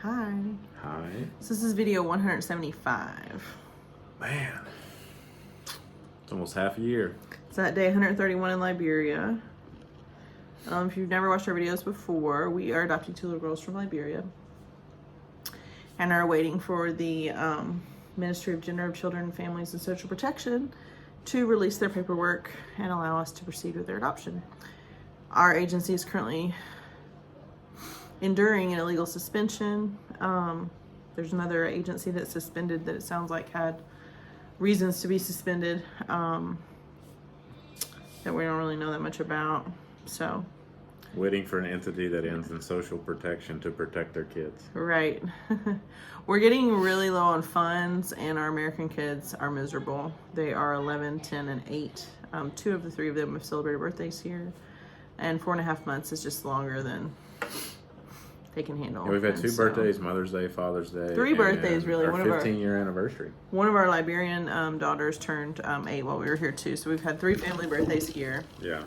Hi. Hi. So this is video 175. Man. It's almost half a year. It's that day 131 in Liberia. If you've never watched our videos before, we are adopting 2 little girls from Liberia and are waiting for the Ministry of Gender, Children, Families, and Social Protection to release their paperwork and allow us to proceed with their adoption. Our agency is currently enduring an illegal suspension. There's another agency that's suspended that it sounds like had reasons to be suspended that we don't really know that much about. So Waiting for an entity that ends in social protection to protect their kids. right. We're getting really low on funds, and our American kids are miserable. They are 11, 10, and 8. 2 of the 3 of them have celebrated birthdays here, and 4.5 months is just longer than they can handle. Yeah, we've had And 2 birthdays, Mother's Day, Father's Day. 3 birthdays, really. Our One of our 15-year anniversary. One of our Liberian daughters turned 8 while we were here too. So we've had 3 family birthdays here. Yeah.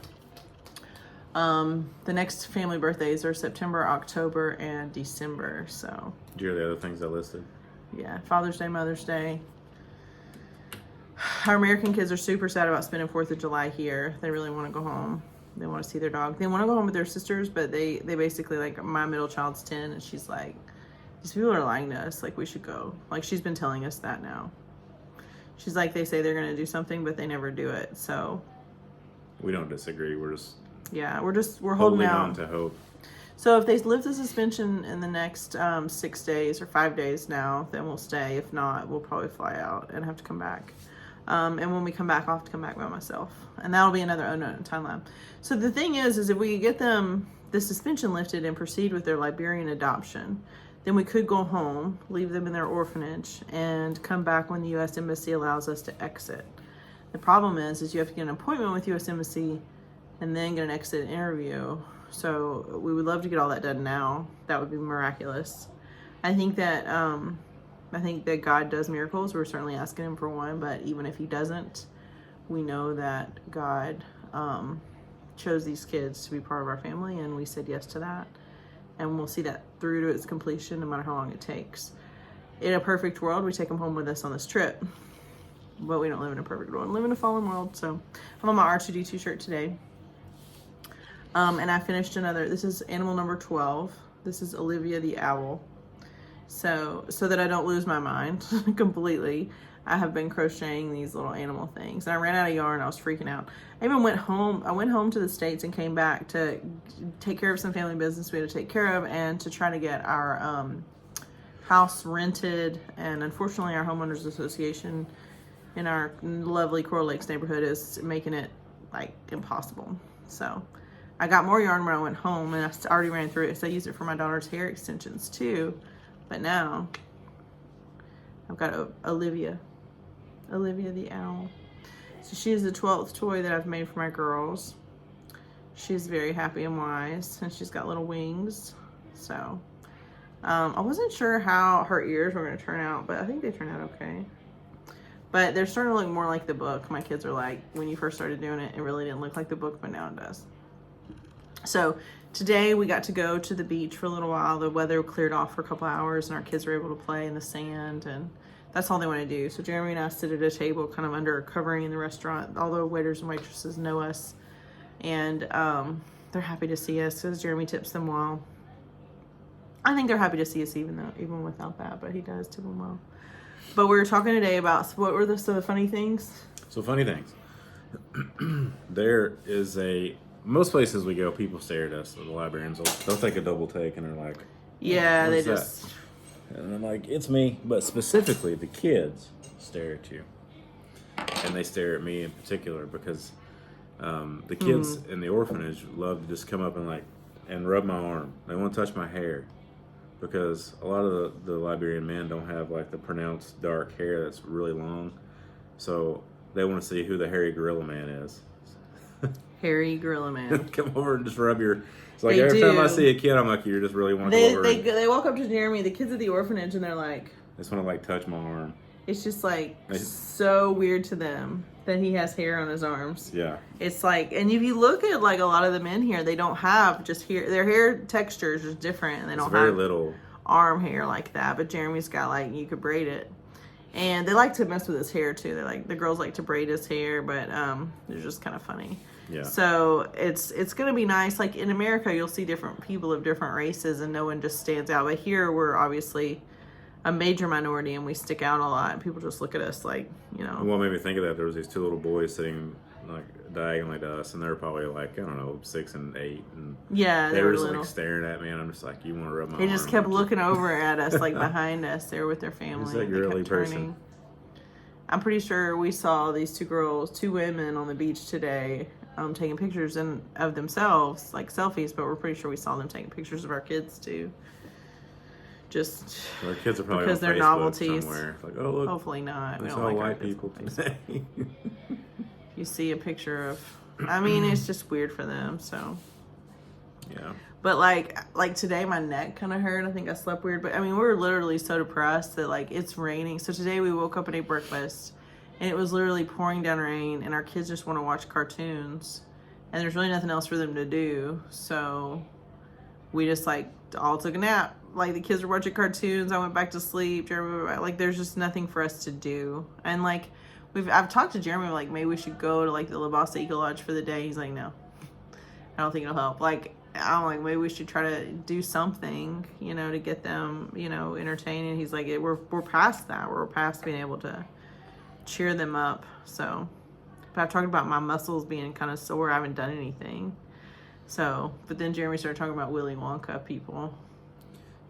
The next family birthdays are September, October, and December. So Did you hear the other things I listed? yeah, Father's Day, Mother's Day. Our American kids are super sad about spending 4th of July here. They really want to go home. They want to see their dog. They want to go home with their sisters, but they basically, like, my middle child's 10, and she's like, these people are lying to us. Like, we should go. Like, she's been telling us that now. She's like, they say they're going to do something, but they never do it. So We don't disagree. We're just yeah, we're holding holding out on to hope. So if they lift the suspension in the next 6 days or 5 days now, then we'll stay. If not, we'll probably fly out and have to come back. And when we come back, I'll have to come back by myself. And that'll be another unknown timeline. So the thing is if we get them the suspension lifted and proceed with their Liberian adoption, then we could go home, leave them in their orphanage, and come back when the U.S. Embassy allows us to exit. The problem is you have to get an appointment with U.S. Embassy and then get an exit interview. So we would love to get all that done now. That would be miraculous. I think that God does miracles. We're certainly asking him for one, but even if he doesn't, we know that God chose these kids to be part of our family, and we said yes to that. And we'll see that through to its completion, no matter how long it takes. In a perfect world, we take them home with us on this trip. But we don't live in a perfect world. We live in a fallen world. So I'm on my R2D2 shirt today. And I finished this is animal number 12. This is Olivia the owl. So that I don't lose my mind completely, I have been crocheting these little animal things. And I ran out of yarn. I was freaking out. I even went home. I went home to the States and came back to take care of some family business we had to take care of, and to try to get our house rented. And unfortunately, our homeowners association in our lovely Coral Lakes neighborhood is making it like impossible. So I got more yarn when I went home, and I already ran through it, so I used it for my daughter's hair extensions too. But now I've got Olivia the owl. So she is the 12th toy that I've made for my girls. She's very happy and wise, and she's got little wings. So I wasn't sure how her ears were going to turn out, but I think they turned out okay. But they're starting to look more like the book. My kids are like, when you first started doing it, it really didn't look like the book, but now it does. So today we got to go to the beach for a little while. The weather cleared off for a couple hours, and our kids were able to play in the sand, and that's all they want to do. So Jeremy and I sit at a table kind of under a covering in the restaurant. All the waiters and waitresses know us, and they're happy to see us because Jeremy tips them well. I think they're happy to see us even without that, but he does tip them well. But we were talking today about what were the funny things. So funny things. There is most places we go, people stare at us. The librarians they'll take a double take and they're like, yeah, they "What's that?" just. And I'm like, it's me. But specifically, the kids stare at you. And they stare at me in particular because the kids in the orphanage love to just come up and rub my arm. They want to touch my hair. Because a lot of the Liberian men don't have like the pronounced dark hair that's really long. So they want to see who the hairy gorilla man is. Hairy gorilla man. Come over and just rub your... It's like They every do. time I see a kid, I'm like, you just really want to go over They walk up to Jeremy, the kids at the orphanage, and they're like... I just want to like touch my arm. It's just like so weird to them that he has hair on his arms. Yeah. It's like, and if you look at like a lot of the men here, they don't have just hair. Their hair texture is just different, and they don't very have little. arm hair like that, but Jeremy's got like, you could braid it. And they like to mess with his hair too. The girls like to braid his hair, but they're just kind of funny. Yeah. So it's gonna be nice. Like in America, you'll see different people of different races, and no one just stands out. But here, we're obviously a major minority, and we stick out a lot. And people just look at us like, you know. And what made me think of that? There was these two little boys sitting like diagonally to us, and they're probably like, I don't know, 6 and 8, and yeah, they were just little. like staring at me, and I'm just like, you want to rub my They just arm, kept don't you? looking over at us, like behind us. They were with their family. Is that They girly kept person? turning. I'm pretty sure we saw these two women on the beach today, taking pictures of themselves, like selfies. But we're pretty sure we saw them taking pictures of our kids too. Just Our kids are probably because on they're Facebook novelties. somewhere. Like, oh look, Hopefully not. We I don't saw like our white kids people on Facebook. today. You see a picture of. I mean, it's just weird for them. So. Yeah. But like today, my neck kind of hurt. I think I slept weird. But I mean, we were literally so depressed that like it's raining. So today we woke up and ate breakfast, and it was literally pouring down rain. And our kids just want to watch cartoons, and there's really nothing else for them to do. So we just like all took a nap. Like the kids were watching cartoons. I went back to sleep. Jeremy, like there's just nothing for us to do. And like I've talked to Jeremy like maybe we should go to like the La Bassa Eco Lodge for the day. He's like, no, I don't think it'll help. Like. I'm like, maybe we should try to do something, you know, to get them, you know, entertained. And he's like, we're past that. We're past being able to cheer them up. So, but I've talked about my muscles being kind of sore. I haven't done anything. So, but then Jeremy started talking about Willy Wonka people.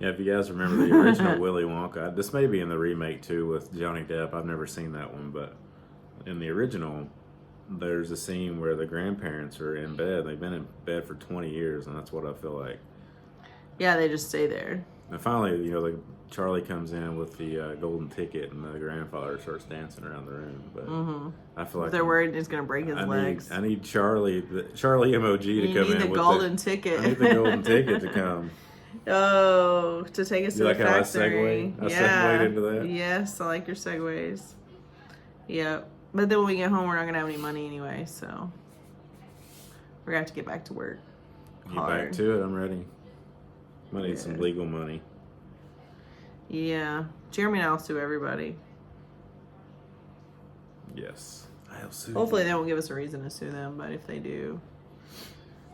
Yeah, if you guys remember the original Willy Wonka, this may be in the remake too with Johnny Depp. I've never seen that one, but in the original, there's a scene where the grandparents are in bed. They've been in bed for 20 years, and that's what I feel like. Yeah, they just stay there. And finally, you know, like Charlie comes in with the golden ticket, and the grandfather starts dancing around the room. But I feel like they're worried he's gonna break his legs. I need Charlie, the Charlie emoji to come in the with golden ticket. I need the golden ticket to come. Oh, to take us to the like how I factory. segued into that? Yes, I like your segues. Yep. But then when we get home, we're not going to have any money anyway, so we're going to have to get back to work. Get back to it. I'm ready. Might need some legal money. Yeah. Jeremy and I'll sue everybody. Yes. I'll sue Hopefully they won't give us a reason to sue them, but if they do.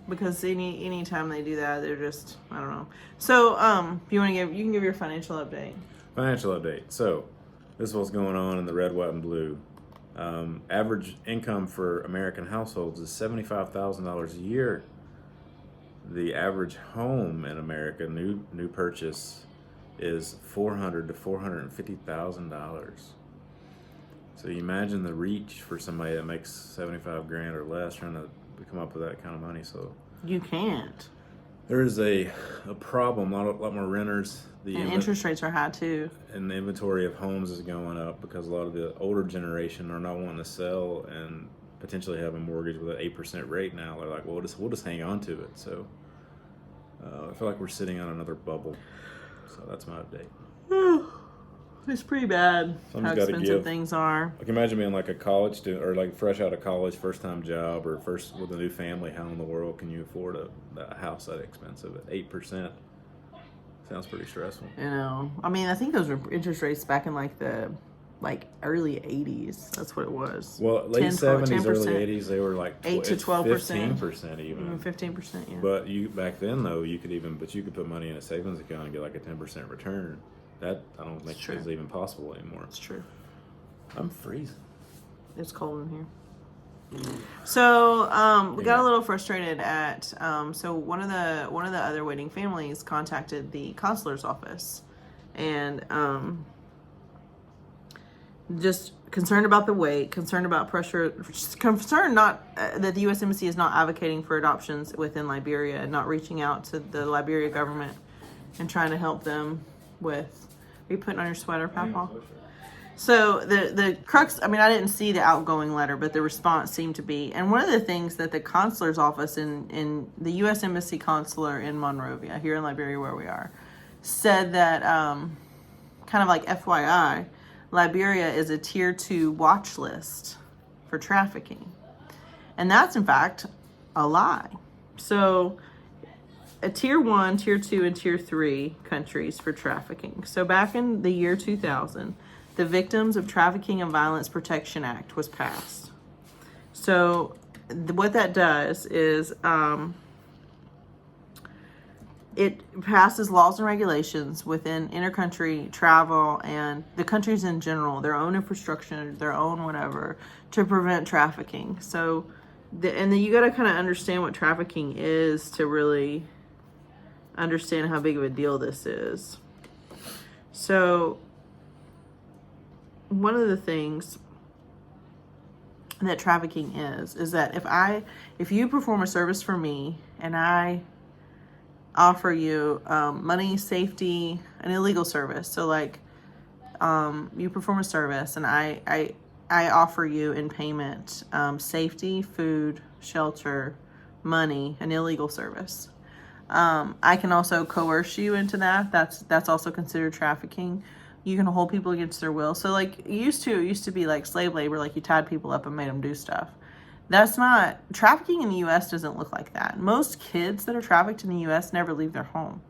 Because any time they do that, they're just, I don't know. So, you can give your financial update. Financial update. So, this is what's going on in the red, white, and blue. Average income for American households is $75,000 a year. The average home in America, new purchase, is $400,000 to $450,000. So you imagine the reach for somebody that makes 75 grand or less trying to come up with that kind of money. So you can't. There is a problem. A lot more renters. And interest rates are high too. And the inventory of homes is going up because a lot of the older generation are not wanting to sell and potentially have a mortgage with an 8% rate now. They're like, well, we'll just hang on to it. So I feel like we're sitting on another bubble. So that's my update. It's pretty bad Someone's how gotta expensive give. things are. Like imagine being like a college student or like fresh out of college, first time job or first with a new family. How in the world can you afford a house that expensive at 8%? Sounds pretty stressful. You know, I mean, I think those were interest rates back in like the early 80s. That's what it was. Well, late 70s, 10%, early 80s, they were like 8 to 12%, 15% even. 15%, yeah. But back then though, you could put money in a savings account and get like a 10% return. That I don't think is even possible anymore. It's true. I'm freezing. It's cold in here. So we got a little frustrated at so one of the other waiting families contacted the consular's office and just concerned about the wait, concerned about pressure, concerned not that the U.S. Embassy is not advocating for adoptions within Liberia and not reaching out to the Liberia government and trying to help them with. Are you putting on your sweater, Papa? So the crux, I mean, I didn't see the outgoing letter, but the response seemed to be, and one of the things that the consular's office in the U.S. Embassy consular in Monrovia, here in Liberia where we are, said that, kind of like FYI, Liberia is a tier 2 watch list for trafficking. And that's in fact a lie. So a tier 1, tier 2, and tier 3 countries for trafficking. So back in the year 2000, the Victims of Trafficking and Violence Protection Act was passed. So what that does is it passes laws and regulations within intercountry travel and the countries in general, their own infrastructure, their own whatever, to prevent trafficking. So, and then you got to kind of understand what trafficking is to really understand how big of a deal this is. So, one of the things that trafficking is that if you perform a service for me and I offer you money, safety, an illegal service. So like you perform a service and I offer you in payment safety, food, shelter, money, an illegal service. I can also coerce you into that. That's also considered trafficking. You can hold people against their will. So like it used to be like slave labor, like you tied people up and made them do stuff. That's not, trafficking in the U.S. doesn't look like that. Most kids that are trafficked in the U.S. never leave their home,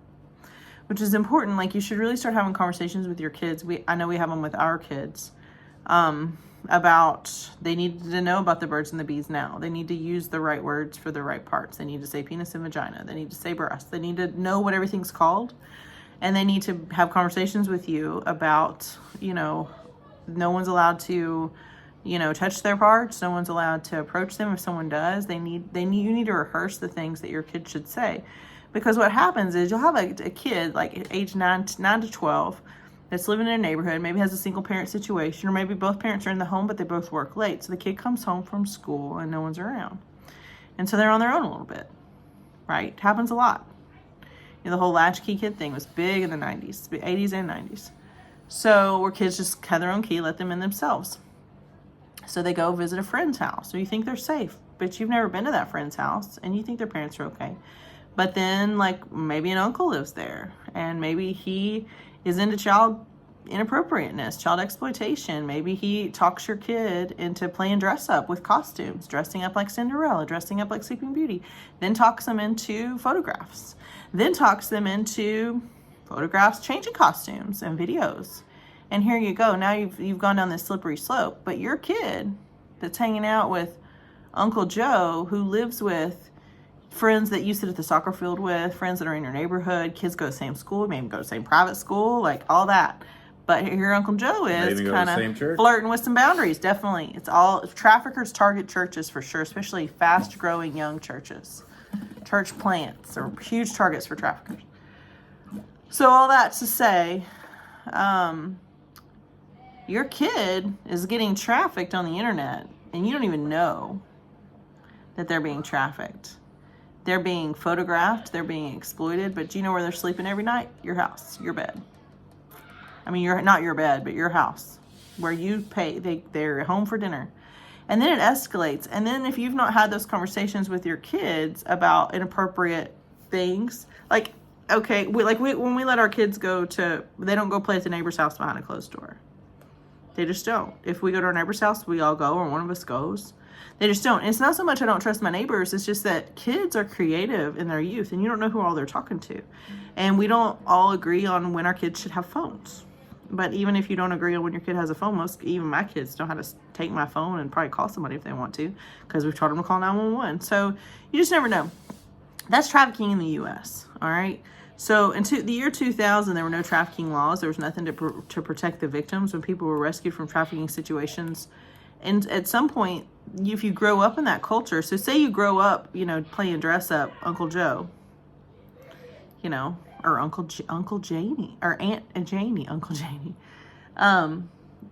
which is important. Like you should really start having conversations with your kids. I know we have them with our kids about, they need to know about the birds and the bees now. They need to use the right words for the right parts. They need to say penis and vagina. They need to say breast. They need to know what everything's called. And they need to have conversations with you about, no one's allowed to touch their parts. No one's allowed to approach them. If someone does, you need to rehearse the things that your kid should say. Because what happens is you'll have a kid like age 9 to 12 that's living in a neighborhood, maybe has a single parent situation, or maybe both parents are in the home, but they both work late. So the kid comes home from school and no one's around. And so they're on their own a little bit, right? It happens a lot. The whole latchkey kid thing was big in the 90s, 80s and 90s. So where kids just had their own key, let them in themselves. So they go visit a friend's house, or you think they're safe, but you've never been to that friend's house, and you think their parents are okay. But then, like, maybe an uncle lives there, and maybe he is into child inappropriateness, child exploitation. Maybe he talks your kid into playing dress up with costumes, dressing up like Cinderella, dressing up like Sleeping Beauty, then talks them into photographs, then talks them into photographs changing costumes and videos. And here you go. Now you've gone down this slippery slope. But your kid that's hanging out with Uncle Joe, who lives with friends that you sit at the soccer field with, friends that are in your neighborhood, kids go to the same school, maybe go to the same private school, like all that. But here Uncle Joe is kind of flirting with some boundaries. Definitely. It's all, traffickers target churches for sure, especially fast-growing young churches. Church plants are huge targets for traffickers. So all that to say, your kid is getting trafficked on the internet, and you don't even know that they're being trafficked. They're being photographed, they're being exploited, but do you know where they're sleeping every night? Your house, your bed. I mean, not your bed, but your house, where you pay, they're home for dinner. And then it escalates. And then if you've not had those conversations with your kids about inappropriate things, like, okay, when we let our kids they don't go play at the neighbor's house behind a closed door. They just don't. If we go to our neighbor's house, we all go, or one of us goes. They just don't. And it's not so much I don't trust my neighbors. It's just that kids are creative in their youth, and you don't know who all they're talking to. And we don't all agree on when our kids should have phones. But even if you don't agree on when your kid has a phone, even my kids know how to take my phone and probably call somebody if they want to, because we've taught them to call 911. So you just never know. That's trafficking in the U.S., all right? So in the year 2000, there were no trafficking laws. There was nothing to protect the victims when people were rescued from trafficking situations. And at some point, if you grow up in that culture, so say you grow up, playing dress up Uncle Joe, or Uncle Janie, or Aunt Janie, Uncle Janie.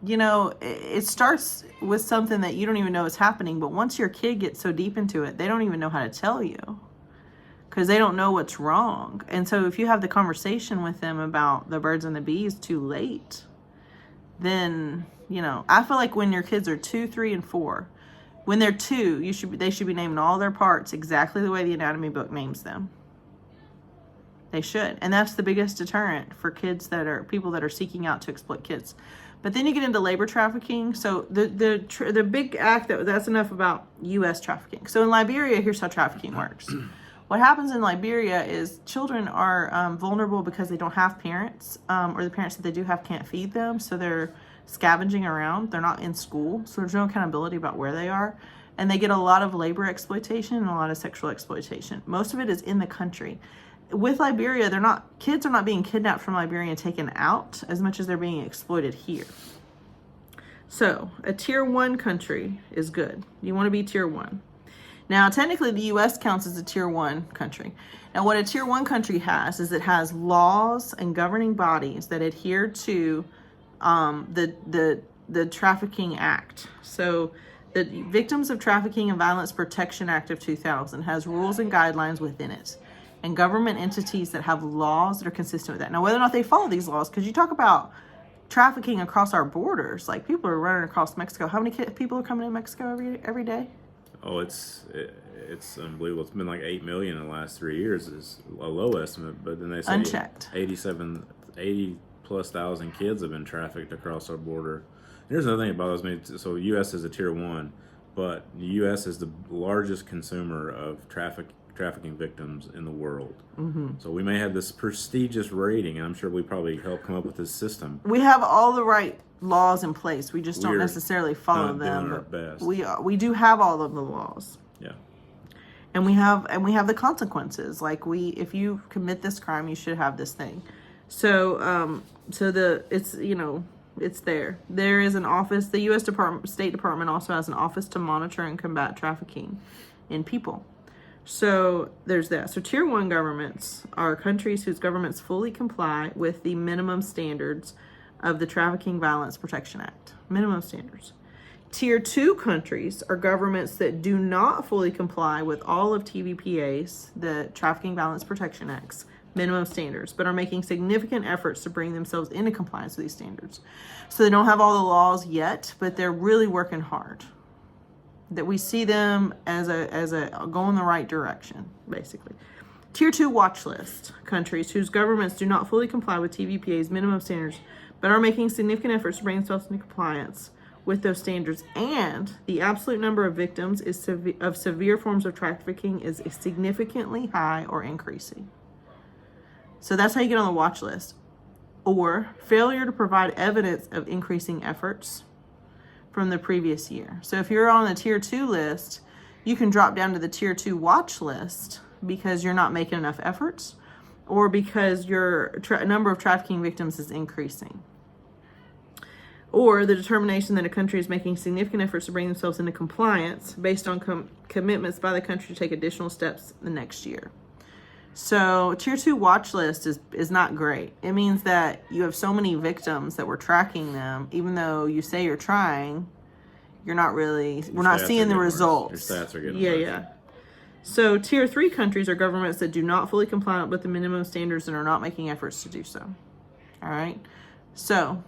It starts with something that you don't even know is happening, but once your kid gets so deep into it, they don't even know how to tell you, because they don't know what's wrong. And so if you have the conversation with them about the birds and the bees too late, then, I feel like when your kids are 2, 3, and 4, when they're 2, they should be naming all their parts exactly the way the anatomy book names them. They should. And that's the biggest deterrent for people that are seeking out to exploit kids. But then you get into labor trafficking. So the big act, that's enough about U.S. trafficking. So in Liberia, here's how trafficking works. What happens in Liberia is children are vulnerable because they don't have parents, or the parents that they do have can't feed them, so they're scavenging around. They're not in school, so there's no accountability about where they are. And they get a lot of labor exploitation and a lot of sexual exploitation. Most of it is in the country. With Liberia, kids are not being kidnapped from Liberia and taken out as much as they're being exploited here. So a tier 1 country is good. You want to be tier 1. Now, technically, the U.S. counts as a tier 1 country. Now, what a tier 1 country has is it has laws and governing bodies that adhere to the Trafficking Act. So the Victims of Trafficking and Violence Protection Act of 2000 has rules and guidelines within it, and government entities that have laws that are consistent with that. Now, whether or not they follow these laws, because you talk about trafficking across our borders, like people are running across Mexico. How many people are coming in Mexico every day? Oh, it's unbelievable. It's been like 8 million in the last 3 years is a low estimate, but then they say Unchecked. 80 plus thousand kids have been trafficked across our border. Here's another thing that bothers me. So the U.S. is a tier 1, but the U.S. is the largest consumer of trafficking victims in the world. Mm-hmm. So we may have this prestigious rating, and I'm sure we probably helped come up with this system. We have all the right laws in place. We just don't necessarily follow them. Doing our best. We do have all of the laws. Yeah. And we have the consequences. Like if you commit this crime, you should have this thing. So it's there. There is an office. The U.S. State Department also has an office to monitor and combat trafficking in people. So there's that. So tier 1 governments are countries whose governments fully comply with the minimum standards of the Trafficking Violence Protection Act. Minimum standards. Tier 2 countries are governments that do not fully comply with all of TVPA's, the Trafficking Violence Protection Act's, minimum standards, but are making significant efforts to bring themselves into compliance with these standards. So they don't have all the laws yet, but they're really working hard. That we see them as a go in the right direction, basically. Tier 2 watch list countries whose governments do not fully comply with TVPA's minimum standards, but are making significant efforts to bring themselves into compliance with those standards, and the absolute number of victims of severe forms of trafficking is significantly high or increasing. So that's how you get on the watch list. Or failure to provide evidence of increasing efforts from the previous year. So if you're on the tier 2 list, you can drop down to the tier 2 watch list because you're not making enough efforts, or because your number of trafficking victims is increasing. Or the determination that a country is making significant efforts to bring themselves into compliance based on commitments by the country to take additional steps the next year. So tier 2 watch list is not great. It means that you have so many victims that we're tracking them, even though you say you're trying, we're not seeing the results. Your stats are getting worse. worse. Yeah. So tier 3 countries are governments that do not fully comply with the minimum standards and are not making efforts to do so. All right. So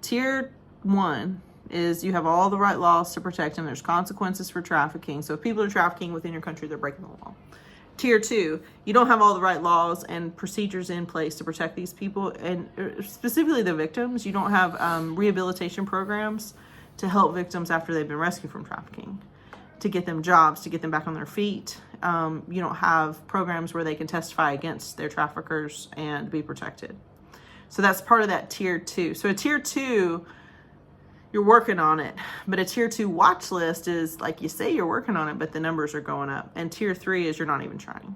tier 1 is you have all the right laws to protect them. There's consequences for trafficking. So if people are trafficking within your country, they're breaking the law. Tier 2, you don't have all the right laws and procedures in place to protect these people, and specifically the victims. You don't have rehabilitation programs to help victims after they've been rescued from trafficking, to get them jobs, to get them back on their feet. You don't have programs where they can testify against their traffickers and be protected. So that's part of that tier 2. So a tier 2, you're working on it, but a tier 2 watch list is like you say you're working on it, but the numbers are going up. And tier 3 is you're not even trying.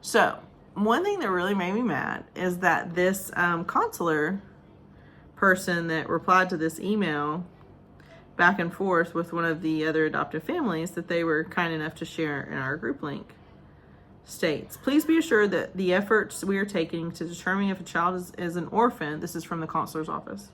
So one thing that really made me mad is that this consular person that replied to this email back and forth with one of the other adoptive families that they were kind enough to share in our group link states, please be assured that the efforts we are taking to determine if a child is an orphan, this is from the consular's office,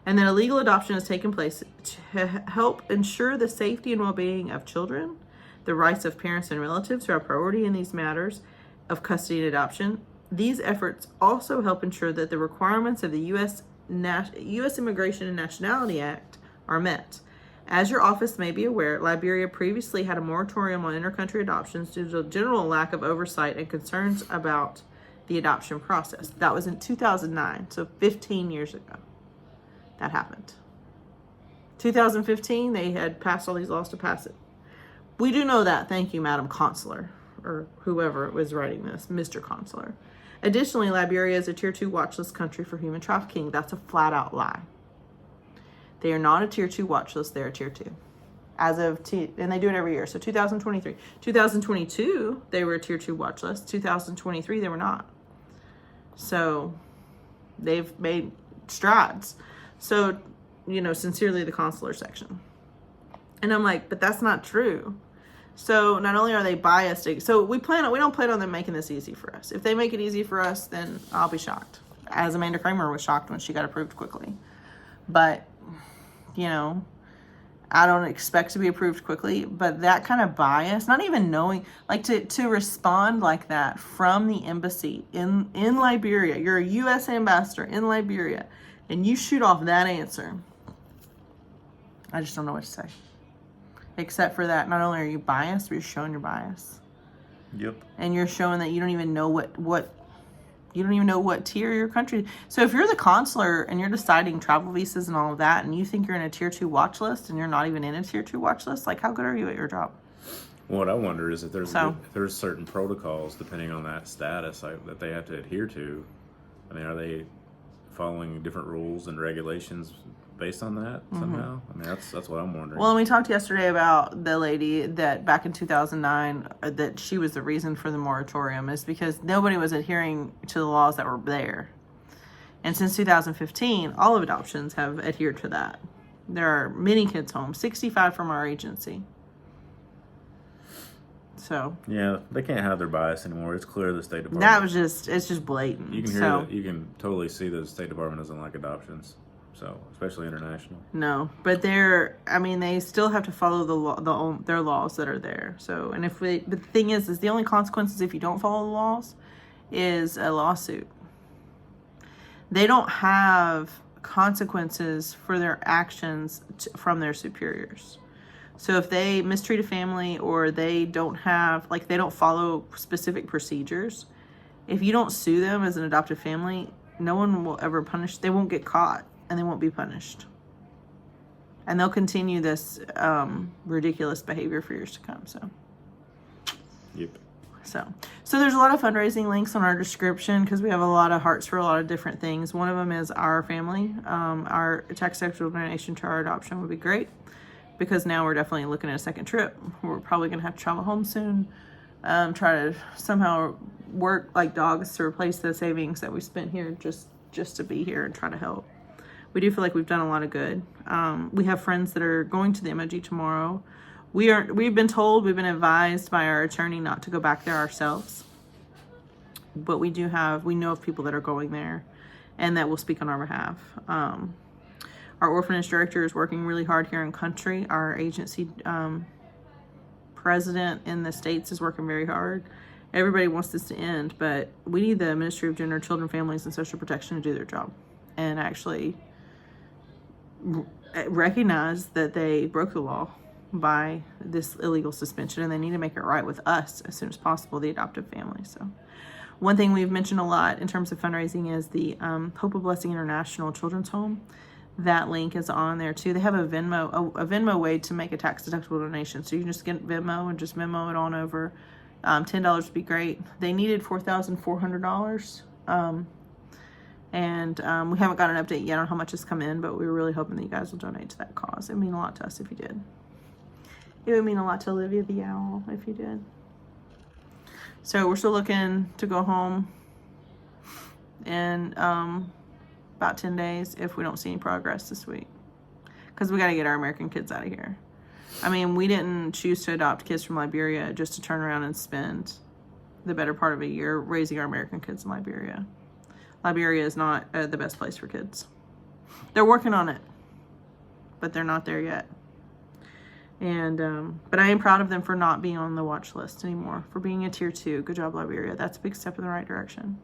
and that a legal adoption has taken place to help ensure the safety and well-being of children, the rights of parents and relatives who are priority in these matters of custody and adoption. These efforts also help ensure that the requirements of the U.S. Immigration and Nationality Act are met. As your office may be aware, Liberia previously had a moratorium on intercountry adoptions due to a general lack of oversight and concerns about the adoption process. That was in 2009, so 15 years ago. That happened. 2015, they had passed all these laws to pass it. We do know that. Thank you, Madam Consular, or whoever was writing this, Mr. Consular. Additionally, Liberia is a Tier 2 watch list country for human trafficking. That's a flat-out lie. They are not a Tier 2 watch list. They're a Tier 2. And they do it every year. So 2023. 2022, they were a Tier 2 watch list. 2023, they were not. So they've made strides. So, sincerely, the consular section. And I'm like, but that's not true. So not only are they biased, so we don't plan on them making this easy for us. If they make it easy for us, then I'll be shocked. As Amanda Kramer was shocked when she got approved quickly. But, I don't expect to be approved quickly, but that kind of bias, not even knowing, like to respond like that from the embassy in Liberia, you're a U.S. ambassador in Liberia, and you shoot off that answer. I just don't know what to say. Except for that, not only are you biased, but you're showing your bias. Yep. And you're showing that you don't even know what tier your country. So if you're the consular and you're deciding travel visas and all of that, and you think you're in a Tier 2 watch list and you're not even in a Tier 2 watch list, like how good are you at your job? Well, what I wonder is if there's certain protocols depending on that status that they have to adhere to. I mean, are they following different rules and regulations based on that somehow? I mean, that's what I'm wondering. Well, and we talked yesterday about the lady that back in 2009, that she was the reason for the moratorium is because nobody was adhering to the laws that were there. And since 2015, all of adoptions have adhered to that. There are many kids home, 65 from our agency. So yeah, they can't have their bias anymore. It's clear the State Department. It's just blatant. You can hear you can totally see the State Department doesn't like adoptions. So, especially international. No, but they still have to follow the law, their laws that are there. So, and but the thing is the only consequences if you don't follow the laws is a lawsuit. They don't have consequences for their actions from their superiors. So if they mistreat a family or they don't follow specific procedures, if you don't sue them as an adoptive family, no one will ever punish. They won't get caught. And they won't be punished. And they'll continue this ridiculous behavior for years to come. So. Yep. So there's a lot of fundraising links on our description because we have a lot of hearts for a lot of different things. One of them is our family. Our tax-deductible donation to our adoption would be great because now we're definitely looking at a second trip. We're probably going to have to travel home soon. Try to somehow work like dogs to replace the savings that we spent here just to be here and try to help. We do feel like we've done a lot of good. We have friends that are going to the MOG tomorrow. We've been advised by our attorney not to go back there ourselves. But we know of people that are going there and that will speak on our behalf. Our orphanage director is working really hard here in country. Our agency president in the States is working very hard. Everybody wants this to end, but we need the Ministry of Gender, Children, Families, and Social Protection to do their job and actually recognize that they broke the law by this illegal suspension, and they need to make it right with us as soon as possible, the adoptive family. So one thing we've mentioned a lot in terms of fundraising is the Hope of Blessing International Children's Home. That link is on there too. They have a Venmo way to make a tax deductible donation. So you can just get Venmo and just Venmo it on over. $10 would be great. They needed $4,400. And we haven't got an update yet on how much has come in, but we were really hoping that you guys will donate to that cause. It would mean a lot to us if you did. It would mean a lot to Olivia the Owl if you did. So we're still looking to go home in about 10 days if we don't see any progress this week. Because we got to get our American kids out of here. I mean, we didn't choose to adopt kids from Liberia just to turn around and spend the better part of a year raising our American kids in Liberia. Liberia is not the best place for kids. They're working on it, but they're not there yet. And but I am proud of them for not being on the watch list anymore, for being a Tier 2. Good job, Liberia. That's a big step in the right direction.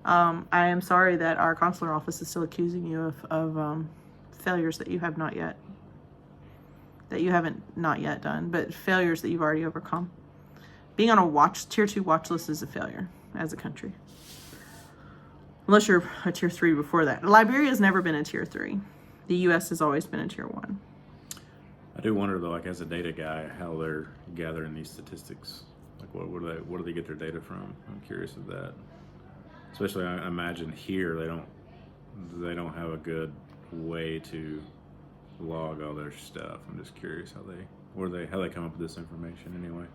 I am sorry that our consular office is still accusing you of failures that you have not yet done, but failures that you've already overcome. Being on a Tier 2 watch list is a failure as a country. Unless you're a Tier 3 before that. Liberia has never been a Tier 3. The U.S. has always been a Tier 1. I do wonder though, like as a data guy, how they're gathering these statistics. Like where do they get their data from? I'm curious of that. Especially, I imagine here they don't have a good way to log all their stuff. I'm just curious how they come up with this information anyway.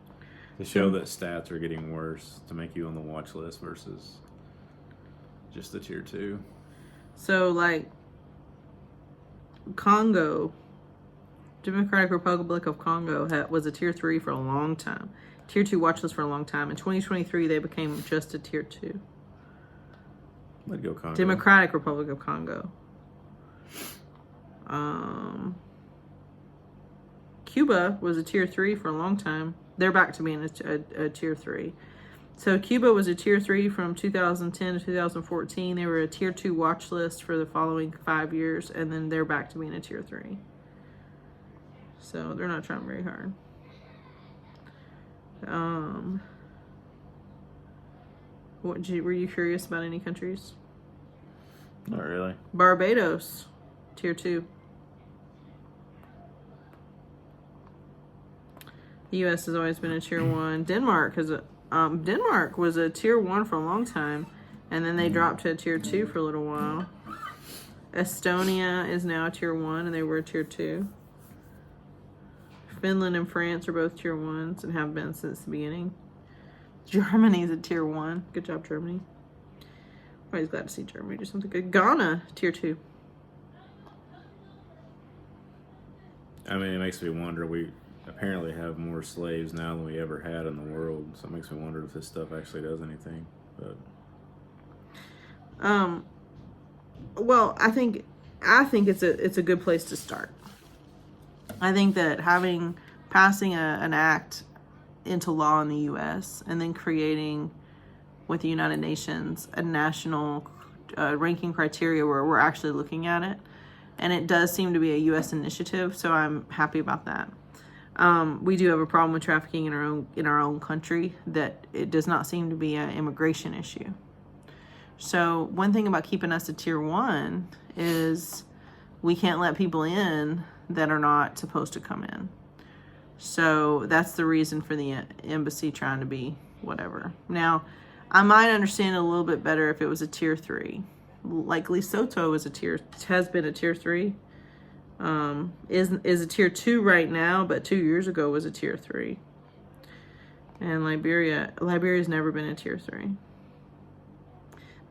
To show that stats are getting worse, to make you on the watch list versus just the tier 2. So like Congo, Democratic Republic of Congo was a tier 3 for a long time. Tier 2 watch list for a long time. In 2023, they became just a tier 2. Let's go Congo. Democratic Republic of Congo. Cuba was a tier 3 for a long time. They're back to being a tier 3. So Cuba was a tier 3 from 2010 to 2014. They were a tier 2 watch list for the following 5 years, and then they're back to being a tier 3. So they're not trying very hard. Were you curious about any countries? Not really. Barbados, tier 2. The U.S. has always been a tier 1. Denmark was a tier 1 for a long time, and then they dropped to a tier 2 for a little while. Estonia is now a tier 1, and they were a tier 2. Finland and France are both tier 1s and have been since the beginning. Germany is a tier 1. Good job, Germany. Always glad to see Germany do something good. Ghana, tier 2. I mean, it makes me wonder. We apparently have more slaves now than we ever had in the world, so it makes me wonder if this stuff actually does anything. But well, I think it's a good place to start. I think that passing an act into law in the U.S. and then creating with the United Nations a national ranking criteria where we're actually looking at it, and it does seem to be a U.S. initiative, so I'm happy about that. We do have a problem with trafficking in our own country, that it does not seem to be an immigration issue. So one thing about keeping us at tier 1 is we can't let people in that are not supposed to come in. So that's the reason for the embassy trying to be whatever. Now, I might understand it a little bit better if it was a tier 3. Like Lesotho has been a tier 3. Is a tier 2 right now, but 2 years ago was a tier 3. And Liberia's never been a tier 3.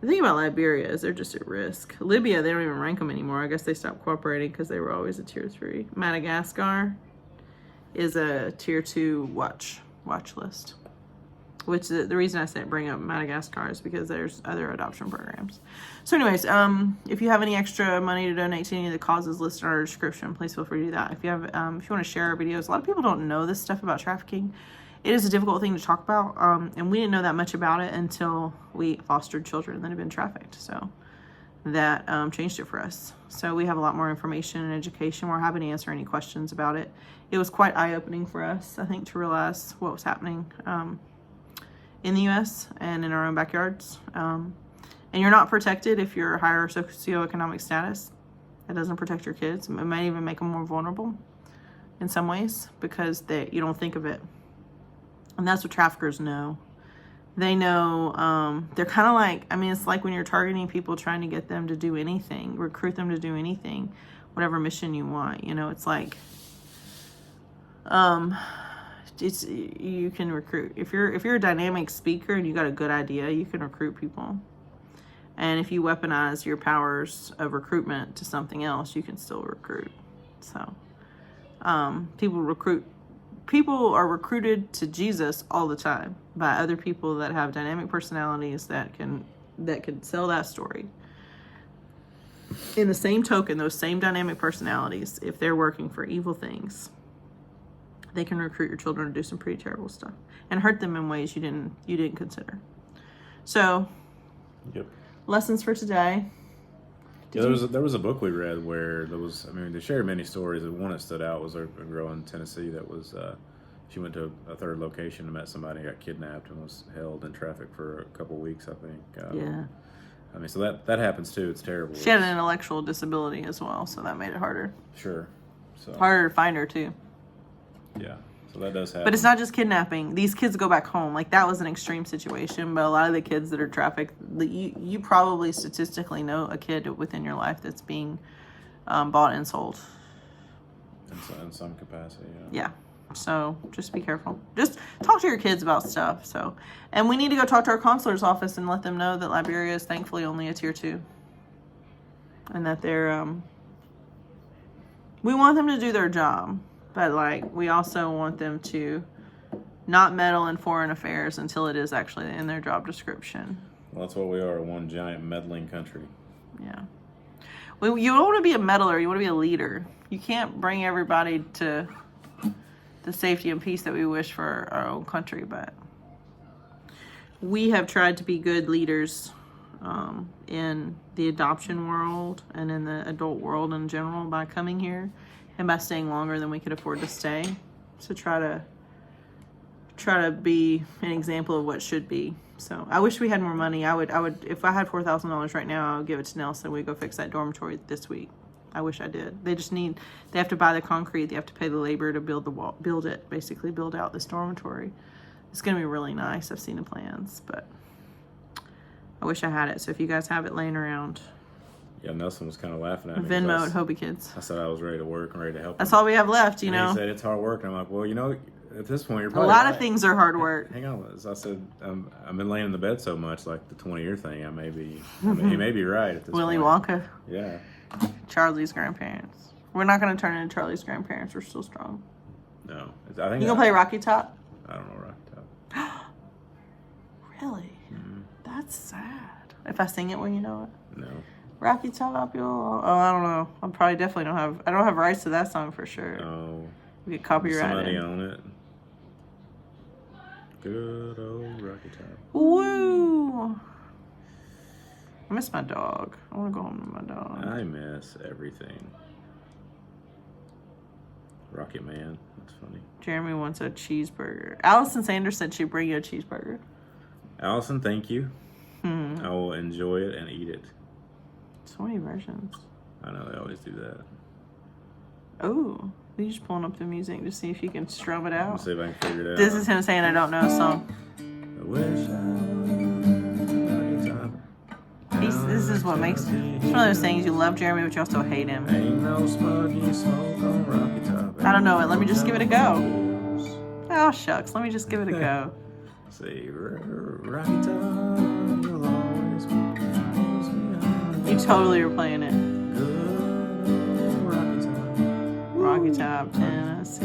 The thing about Liberia is they're just at risk. Libya, they don't even rank them anymore. I guess they stopped cooperating because they were always a tier 3. Madagascar is a tier 2 watch list. Which the reason I said bring up Madagascar is because there's other adoption programs. So anyways, if you have any extra money to donate to any of the causes listed in our description, please feel free to do that. If you want to share our videos, a lot of people don't know this stuff about trafficking. It is a difficult thing to talk about, and we didn't know that much about it until we fostered children that have been trafficked. So that changed it for us. So we have a lot more information and education. We're happy to answer any questions about it. It was quite eye-opening for us, I think, to realize what was happening in the U.S. and in our own backyards. And you're not protected if you're a higher socioeconomic status. It doesn't protect your kids. It might even make them more vulnerable in some ways because you don't think of it. And that's what traffickers know. They know, they're kind of like, it's like when you're targeting people trying to get them to do anything, recruit them to do anything, whatever mission you want. It's like, you can recruit. If you're a dynamic speaker and you got a good idea, you can recruit people. And if you weaponize your powers of recruitment to something else, you can still recruit. So, people are recruited to Jesus all the time by other people that have dynamic personalities that can sell that story. In the same token, those same dynamic personalities, if they're working for evil things, they can recruit your children to do some pretty terrible stuff and hurt them in ways you didn't consider. So, yep. Lessons for today. There was a book we read where they shared many stories. The one that stood out was a girl in Tennessee that was, she went to a third location and met somebody, got kidnapped, and was held in traffic for a couple weeks, I think. Yeah. So that happens too. It's terrible. She had an intellectual disability as well, so that made it harder. Sure. So harder to find her too. yeah, so that does happen. But it's not just kidnapping. These kids go back home. Like, that was an extreme situation, but a lot of the kids that are trafficked, you probably statistically know a kid within your life that's being bought and sold. In some capacity, Yeah. So just be careful. Just talk to your kids about stuff. So, and we need to go talk to our consular's office and let them know that Liberia is thankfully only a tier 2, and that they're we want them to do their job, but like, we also want them to not meddle in foreign affairs until it is actually in their job description. Well, that's what we are, one giant meddling country. Yeah. Well, you don't want to be a meddler. You want to be a leader. You can't bring everybody to the safety and peace that we wish for our own country, but we have tried to be good leaders in the adoption world and in the adult world in general by coming here and by staying longer than we could afford to stay. So try to be an example of what should be. So I wish we had more money. I would if I had $4,000 right now, I would give it to Nelson. We'd go fix that dormitory this week. I wish I did. They have to buy the concrete. They have to pay the labor to build the wall, build out this dormitory. It's going to be really nice. I've seen the plans, but I wish I had it. So if you guys have it laying around, Yeah, Nelson was kind of laughing at me. Venmo at Hobie Kids. I said I was ready to work and ready to help. That's all we have left, you And know. He said it's hard work, and I'm like, well, at this point, you're A probably lot right. of things are hard work. Hang on, Liz. I said I've been laying in the bed so much, like the 20-year thing. He may be right at this Willy point. Wonka, Yeah. Charlie's grandparents. We're not going to turn into Charlie's grandparents. We're still strong. No, I think You gonna play Rocky Top? I don't know Rocky Top. Really? Mm-hmm. That's sad. If I sing it, will you know it? No. Rocky Top, y'all. Oh, I don't know. I don't have rights to that song for sure. No. We get copyrighted. Somebody own it. Good old Rocky Top. Woo! I miss my dog. I want to go home to my dog. I miss everything. Rocket Man. That's funny. Jeremy wants a cheeseburger. Allison Sanders said she'd bring you a cheeseburger. Allison, thank you. I will enjoy it and eat it. So many versions. I know they always do that. Oh, you just pulling up the music to see if you can strum it out. Let's see if I can figure it out. This is him saying I don't know a song. I wish I was This is what makes. It's one of those things you love Jeremy, but you also hate him. Ain't no smoggy smoke on Rocky Top. I don't know it. Let me just give it a go. Oh shucks, let me just give it a go. See, Rocky Top, you'll always be. You totally are playing it. Good Rocky Top. Rocky Top, Tennessee.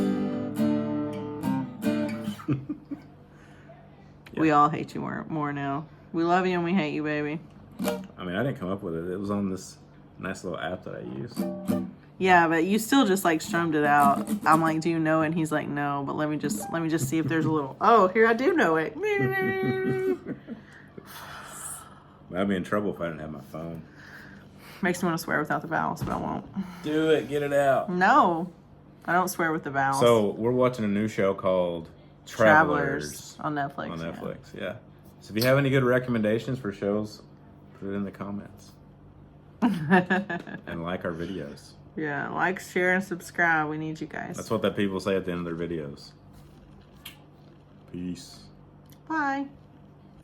We all hate you more now. We love you and we hate you, baby. I mean, I didn't come up with it. It was on this nice little app that I use. Yeah, but you still just like strummed it out. I'm like, do you know it? And he's like, no, but let me just see if there's a little, oh, here I do know it. I'd be in trouble if I didn't have my phone. Makes me want to swear without the vowels, but I won't. Do it. Get it out. No, I don't swear with the vowels. So we're watching a new show called Travelers on Netflix. on Netflix. Yeah. So if you have any good recommendations for shows, put it in the comments. And like our videos. Yeah, like, share, and subscribe. We need you guys. That's what that people say at the end of their videos. Peace. Bye.